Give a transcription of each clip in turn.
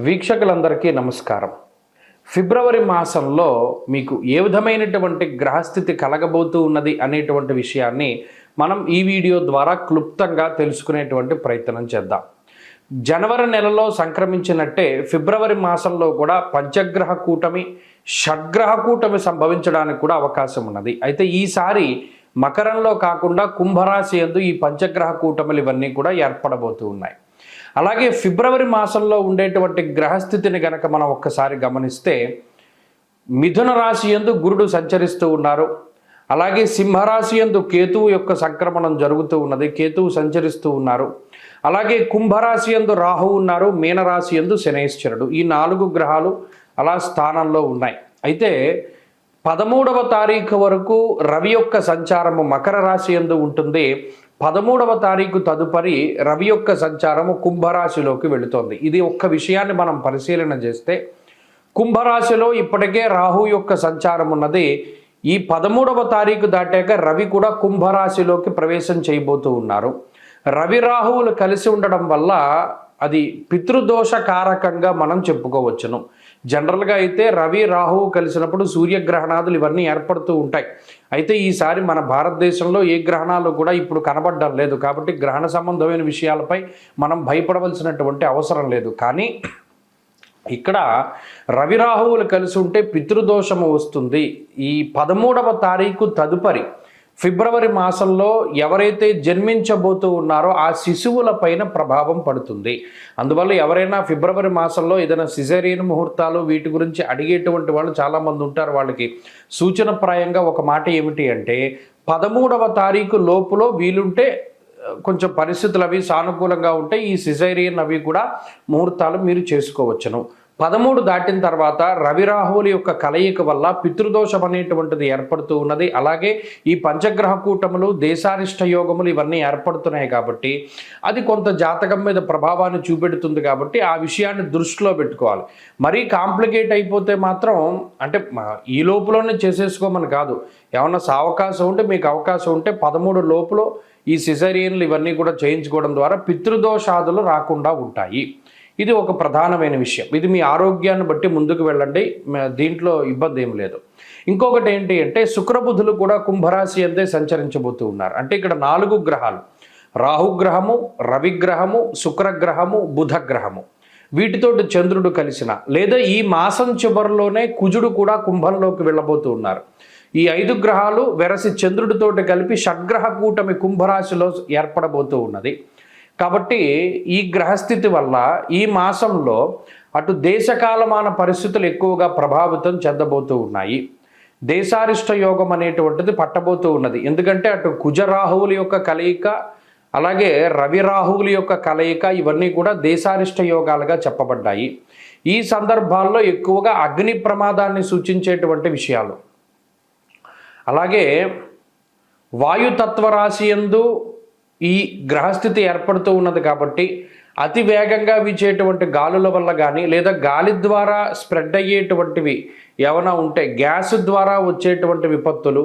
వీక్షకులందరికీ నమస్కారం. ఫిబ్రవరి మాసంలో మీకు ఏ విధమైనటువంటి గ్రహస్థితి కలగబోతూ ఉన్నది అనేటువంటి విషయాన్ని మనం ఈ వీడియో ద్వారా క్లుప్తంగా తెలుసుకునేటువంటి ప్రయత్నం చేద్దాం. జనవరి నెలలో సంక్రమించినట్టే ఫిబ్రవరి మాసంలో కూడా పంచగ్రహ కూటమి, షడ్గ్రహ కూటమి సంభవించడానికి కూడా అవకాశం ఉన్నది. అయితే ఈసారి మకరంలో కాకుండా కుంభరాశి యందు ఈ పంచగ్రహ కూటములు ఇవన్నీ కూడా ఏర్పడబోతూ ఉన్నాయి. అలాగే ఫిబ్రవరి మాసంలో ఉండేటువంటి గ్రహస్థితిని గనక మనం ఒక్కసారి గమనిస్తే మిథున రాశి యందు గురుడు సంచరిస్తూ ఉన్నారు. అలాగే సింహరాశి యందు కేతువు యొక్క సంక్రమణం జరుగుతూ ఉన్నది, కేతువు సంచరిస్తూ ఉన్నారు. అలాగే కుంభరాశి యందు రాహువు ఉన్నారు, మీనరాశి యందు శనైశ్వరుడు. ఈ 4 గ్రహాలు అలా స్థానంలో ఉన్నాయి. అయితే 13వ తారీఖు వరకు రవి యొక్క సంచారము మకర రాశి యందు ఉంటుంది. 13వ తారీఖు తదుపరి రవి యొక్క సంచారము కుంభరాశిలోకి వెళుతోంది. ఇది ఒక్క విషయాన్ని మనం పరిశీలన చేస్తే కుంభరాశిలో ఇప్పటికే రాహు యొక్క సంచారం ఉన్నది. ఈ 13వ తారీఖు దాటాక రవి కూడా కుంభరాశిలోకి ప్రవేశం చేయబోతూ ఉన్నారు. రవి రాహువులు కలిసి ఉండడం వల్ల అది పితృదోష కారకంగా మనం చెప్పుకోవచ్చును. జనరల్గా అయితే రవి రాహువు కలిసినప్పుడు సూర్యగ్రహణాదులు ఇవన్నీ ఏర్పడుతూ ఉంటాయి. అయితే ఈసారి మన భారతదేశంలో ఏ గ్రహణాలు కూడా ఇప్పుడు కనబడడం లేదు. కాబట్టి గ్రహణ సంబంధమైన విషయాలపై మనం భయపడవలసినటువంటి అవసరం లేదు. కానీ ఇక్కడ రవి రాహువులు కలిసి ఉంటే పితృదోషము వస్తుంది. ఈ 13వ తారీఖు తదుపరి ఫిబ్రవరి మాసంలో ఎవరైతే జన్మించబోతూ ఉన్నారో ఆ శిశువుల పైన ప్రభావం పడుతుంది. అందువల్ల ఎవరైనా ఫిబ్రవరి మాసంలో ఏదైనా సిజేరియన్ ముహూర్తాలు వీటి గురించి అడిగేటువంటి వాళ్ళు చాలామంది ఉంటారు. వాళ్ళకి సూచనప్రాయంగా ఒక మాట ఏమిటి అంటే 13వ తారీఖు లోపులో వీలుంటే కొంచెం పరిస్థితులు అవి సానుకూలంగా ఉంటే ఈ సిజేరియన్ అవి కూడా ముహూర్తాలు మీరు చేసుకోవచ్చును. 13 దాటిన తర్వాత రవి రాహువుల యొక్క కలయిక వల్ల పితృదోషం అనేటువంటిది ఏర్పడుతూ ఉన్నది. అలాగే ఈ పంచగ్రహ కూటములు, దేశారిష్ట యోగములు ఇవన్నీ ఏర్పడుతున్నాయి కాబట్టి అది కొంత జాతకం మీద ప్రభావాన్ని చూపెడుతుంది. కాబట్టి ఆ విషయాన్ని దృష్టిలో పెట్టుకోవాలి. మరీ కాంప్లికేట్ అయిపోతే మాత్రం అంటే ఈ లోపులోనే చేసేసుకోమని కాదు. ఏమన్నా అవకాశం ఉంటే మీకు అవకాశం ఉంటే 13 లోపులో ఈ సిజేరియన్లు ఇవన్నీ కూడా చేయించుకోవడం ద్వారా పితృదోషాదులు రాకుండా ఉంటాయి. ఇది ఒక ప్రధానమైన విషయం. ఇది మీ ఆరోగ్యాన్ని బట్టి ముందుకు వెళ్ళండి, దీంట్లో ఇబ్బంది ఏం లేదు. ఇంకొకటి ఏంటి అంటే శుక్రబుధులు కూడా కుంభరాశి అందే సంచరించబోతూ ఉన్నారు. అంటే ఇక్కడ 4 గ్రహాలు, రాహుగ్రహము, రవిగ్రహము, శుక్రగ్రహము, బుధగ్రహము, వీటితోటి చంద్రుడు కలిసిన లేదా ఈ మాసం చివరిలోనే కుజుడు కూడా కుంభంలోకి వెళ్ళబోతూ ఉన్నారు. ఈ 5 గ్రహాలు వెరసి చంద్రుడితోటి కలిపి షడ్గ్రహ కూటమి కుంభరాశిలో ఏర్పడబోతూ ఉన్నది. కాబట్టి ఈ గ్రహస్థితి వల్ల ఈ మాసంలో అటు దేశకాలమాన పరిస్థితులు ఎక్కువగా ప్రభావితం చెందబోతూ ఉన్నాయి. దేశారిష్ట యోగం అనేటువంటిది పట్టబోతూ ఉన్నది. ఎందుకంటే అటు కుజరాహువుల యొక్క కలయిక, అలాగే రవి రాహువుల యొక్క కలయిక ఇవన్నీ కూడా దేశారిష్ట యోగాలుగా చెప్పబడ్డాయి. ఈ సందర్భాల్లో ఎక్కువగా అగ్ని ప్రమాదాన్ని సూచించేటువంటి విషయాలు, అలాగే వాయుతత్వ రాశి యందు ఈ గ్రహస్థితి ఏర్పడుతూ ఉన్నది. కాబట్టి అతి వేగంగా వీచేటువంటి గాలుల వల్ల కానీ లేదా గాలి ద్వారా స్ప్రెడ్ అయ్యేటువంటివి ఏమైనా ఉంటే గ్యాస్ ద్వారా వచ్చేటువంటి విపత్తులు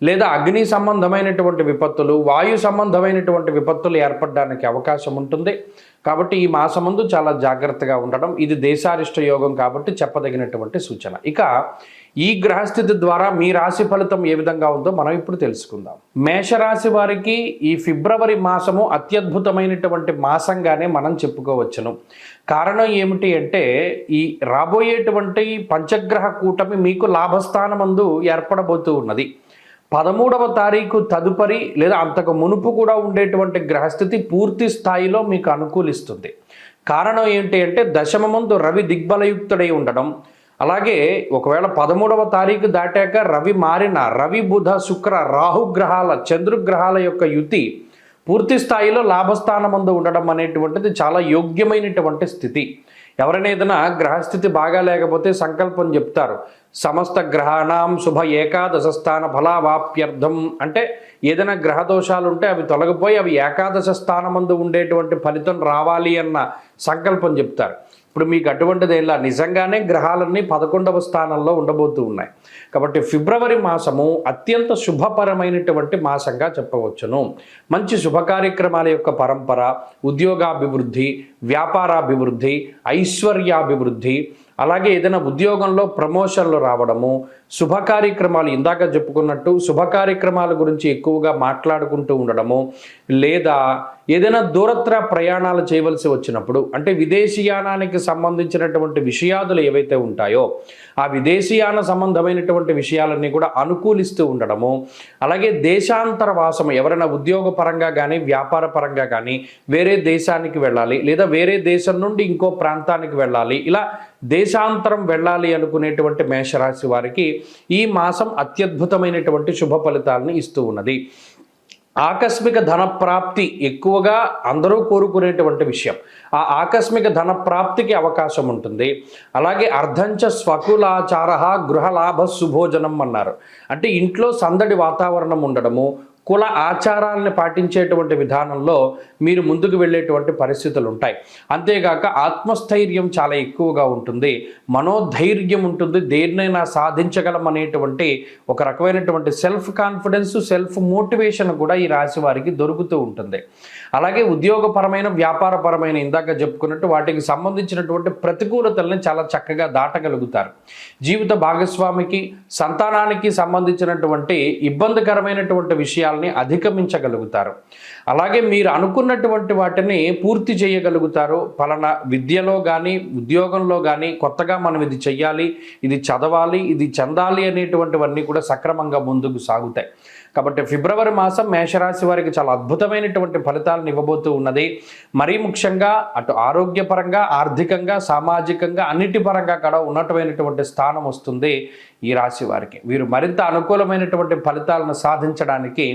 లేదా అగ్ని సంబంధమైనటువంటి విపత్తులు, వాయు సంబంధమైనటువంటి విపత్తులు ఏర్పడడానికి అవకాశం ఉంటుంది. కాబట్టి ఈ మాసమందు చాలా జాగ్రత్తగా ఉండడం ఇది దేశారిష్ట యోగం కాబట్టి చెప్పదగినటువంటి సూచన. ఇక ఈ గ్రహస్థితి ద్వారా మీ రాశి ఫలితం ఏ విధంగా ఉందో మనం ఇప్పుడు తెలుసుకుందాం. మేషరాశి వారికి ఈ ఫిబ్రవరి మాసము అత్యద్భుతమైనటువంటి మాసంగానే మనం చెప్పుకోవచ్చును. కారణం ఏమిటి అంటే ఈ రాబోయేటువంటి పంచగ్రహ కూటమి మీకు లాభస్థానమందు ఏర్పడబోతూ ఉన్నది. 13వ తారీఖు తదుపరి లేదా అంతకు మునుపు కూడా ఉండేటువంటి గ్రహస్థితి పూర్తి స్థాయిలో మీకు అనుకూలిస్తుంది. కారణం ఏంటి అంటే దశమమందు రవి దిగ్బలయుక్తుడై ఉండడం, అలాగే ఒకవేళ 13వ తారీఖు దాటాక రవి మారిన రవి బుధ శుక్ర రాహుగ్రహాల చంద్రగ్రహాల యొక్క యుతి పూర్తి స్థాయిలో లాభస్థానమందు ఉండడం అనేటువంటిది చాలా యోగ్యమైనటువంటి స్థితి. ఎవరైనా ఏదైనా గ్రహస్థితి బాగా లేకపోతే సంకల్పం చెప్తారు, సమస్త గ్రహాణం శుభ ఏకాదశ స్థాన ఫలావాప్యర్థం అంటే ఏదైనా గ్రహ దోషాలు ఉంటే అవి తొలగిపోయి అవి ఏకాదశ స్థానమందు ఉండేటువంటి ఫలితం రావాలి అన్న సంకల్పం చెప్తారు. ఇప్పుడు మీకు అటువంటిది ఇలా నిజంగానే గ్రహాలన్నీ 11వ స్థానంలో ఉండబోతూ ఉన్నాయి. కాబట్టి ఫిబ్రవరి మాసము అత్యంత శుభపరమైనటువంటి మాసంగా చెప్పవచ్చును. మంచి శుభ కార్యక్రమాల యొక్క పరంపర, ఉద్యోగాభివృద్ధి, వ్యాపారాభివృద్ధి, ఐశ్వర్యాభివృద్ధి, అలాగే ఏదైనా ఉద్యోగంలో ప్రమోషన్లు రావడము, శుభ కార్యక్రమాలు ఇందాక చెప్పుకున్నట్టు శుభ కార్యక్రమాల గురించి ఎక్కువగా మాట్లాడుకుంటూ ఉండడము, లేదా ఏదైనా దూరత్ర ప్రయాణాలు చేయవలసి వచ్చినప్పుడు అంటే విదేశీయానానికి సంబంధించినటువంటి విషయాదులు ఏవైతే ఉంటాయో ఆ విదేశీయాన సంబంధమైనటువంటి విషయాలన్నీ కూడా అనుకూలిస్తూ ఉండడము, అలాగే దేశాంతర వాసము ఎవరైనా ఉద్యోగపరంగా కానీ వ్యాపార పరంగా కానీ వేరే దేశానికి వెళ్ళాలి లేదా వేరే దేశం నుండి ఇంకో ప్రాంతానికి వెళ్ళాలి, ఇలా దేశాంతరం వెళ్ళాలి అనుకునేటువంటి మేషరాశి వారికి ఈ మాసం అత్యద్భుతమైనటువంటి శుభ ఫలితాలను ఇస్తూ ఉన్నది. ఆకస్మిక ధన ప్రాప్తి ఎక్కువగా అందరూ కోరుకునేటువంటి విషయం. ఆ ఆకస్మిక ధన ప్రాప్తికి అవకాశం ఉంటుంది. అలాగే అర్ధంచ స్వకులాచార గృహలాభ శుభోజనం అన్నారు. అంటే ఇంట్లో సందడి వాతావరణం ఉండడము, కుల ఆచారాలను పాటించేటువంటి విధానంలో మీరు ముందుకు వెళ్ళేటువంటి పరిస్థితులు ఉంటాయి. అంతేగాక ఆత్మస్థైర్యం చాలా ఎక్కువగా ఉంటుంది, మనోధైర్యం ఉంటుంది, దేన్నైనా సాధించగలం అనేటువంటి ఒక రకమైనటువంటి సెల్ఫ్ కాన్ఫిడెన్స్, సెల్ఫ్ మోటివేషన్ కూడా ఈ రాశి వారికి దొరుకుతూ ఉంటుంది. అలాగే ఉద్యోగపరమైన వ్యాపారపరమైన ఇందాక చెప్పుకున్నట్టు వాటికి సంబంధించినటువంటి ప్రతికూలతల్ని చాలా చక్కగా దాటగలుగుతారు. జీవిత భాగస్వామికి సంతానానికి సంబంధించినటువంటి ఇబ్బందికరమైనటువంటి విషయాల్ని అధిగమించగలుగుతారు. అలాగే మీరు అనుకున్నటువంటి వాటిని పూర్తి చేయగలుగుతారు. పలానా విద్యలో కానీ ఉద్యోగంలో కానీ కొత్తగా మనం ఇది చెయ్యాలి, ఇది చదవాలి, ఇది చెందాలి అనేటువంటివన్నీ కూడా సక్రమంగా ముందుకు సాగుతాయి. కాబట్టి ఫిబ్రవరి మాసం మేషరాశి వారికి చాలా అద్భుతమైనటువంటి ఫలితాలను ఇవ్వబోతూ ఉన్నది. మరీ ముఖ్యంగా అటు ఆరోగ్యపరంగా, ఆర్థికంగా, సామాజికంగా అన్నిటి పరంగా కూడా ఉన్నతమైనటువంటి స్థానం వస్తుంది ఈ రాశి వారికి. వీరు మరింత అనుకూలమైనటువంటి ఫలితాలను సాధించడానికి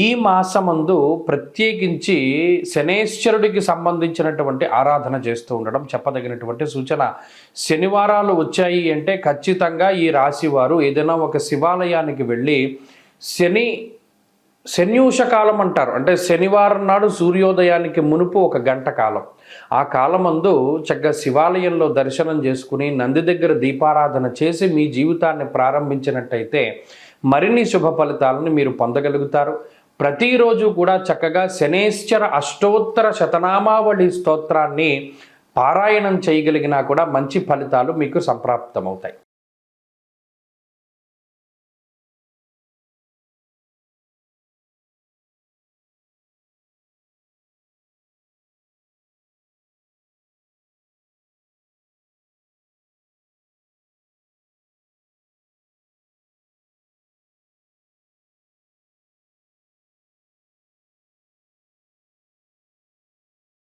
ఈ మాసమందు ప్రత్యేకించి శనేశ్వరుడికి సంబంధించినటువంటి ఆరాధన చేస్తూ ఉండడం చెప్పదగినటువంటి సూచన. శనివారాలు వచ్చాయి అంటే ఖచ్చితంగా ఈ రాశి వారు ఏదైనా ఒక శివాలయానికి వెళ్ళి శన్యూషకాలం అంటారు, అంటే శనివారం నాడు సూర్యోదయానికి మునుపు 1 గంట కాలం, ఆ కాలమందు చక్కగా శివాలయంలో దర్శనం చేసుకుని నంది దగ్గర దీపారాధన చేసి మీ జీవితాన్ని ప్రారంభించినట్టయితే మరిన్ని శుభ ఫలితాలను మీరు పొందగలుగుతారు. ప్రతిరోజు కూడా చక్కగా శనేశ్వర అష్టోత్తర శతనామావళి స్తోత్రాన్ని పారాయణం చేయగలిగినా కూడా మంచి ఫలితాలు మీకు సంప్రాప్తమవుతాయి.